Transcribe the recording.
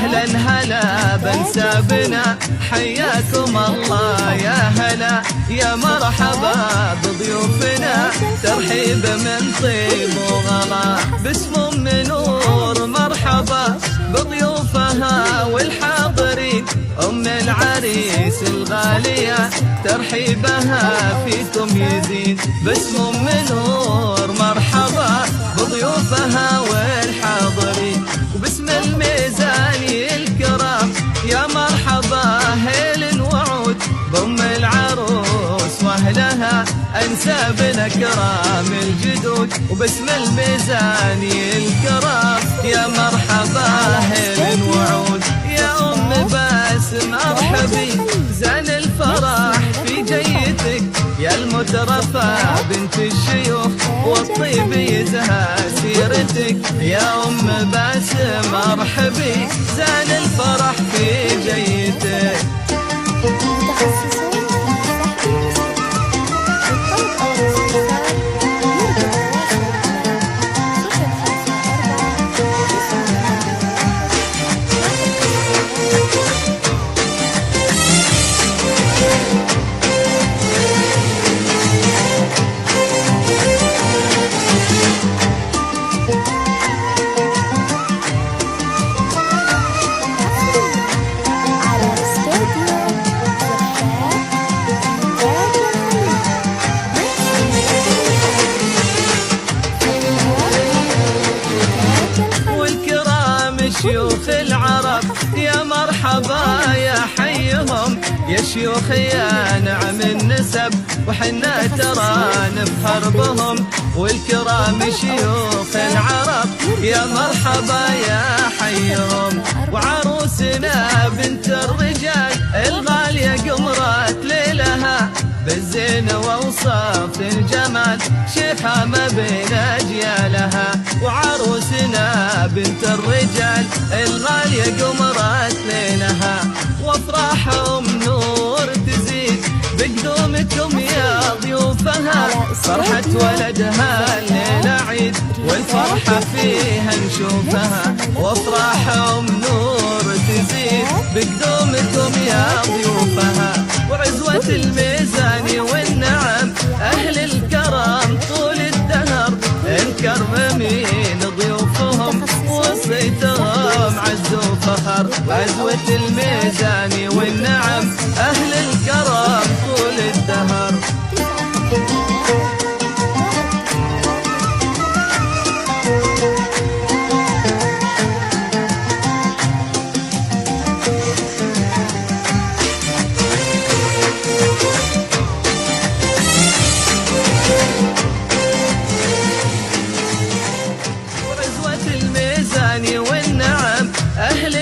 أهلا هلا بنسابنا حياكم الله يا هلا يا مرحبا بضيوفنا ترحيب من طيب وغلا باسم من نور مرحبا بضيوفها والحاضرين أم العريس الغالية ترحيبها فيكم يزيد باسم من نور مرحبا بضيوفها والحاضرين وباسم الميزاني الكرام يا مرحبا هيل وعود بأم العروس واهلها انسابنا كرام الجدود وباسم الميزاني الكرام يا مرحبا هيل وعود يا ام باسم ارحبي زان الفرح في جيتك يا المترفة بنت الشيوخ والطيب يزهى سيرتك يا ام باسم ارحبي زان الفرح في جيتك. شيوخ العرب يا مرحبا يا حيهم يا شيوخ يا نعم النسب وحنا ترى نفخر بهم والكرام شيوخ العرب يا مرحبا يا حيهم وعروسنا بنت الرجال الغالية قمرت ليلها بالزين ووصف الجمال شيخة ما بين أجيالها وعروسنا بنت الرجال الغالية قمرت ليلها وافراحهم نور تزيد بقدومكم يا ضيوفها فرحة ولدها الليلة عيد والفرحة فيها نشوفها وافراحهم نور تزيد بقدومكم يا ضيوفها وعزوة الميزاني والنعم أهل الكرم طول الدهر مكرمين ضيوفهم وصيتهم عز وفخر وعزوة الميزاني والنعم أهل الكرم طول الدهر. والنعم أهل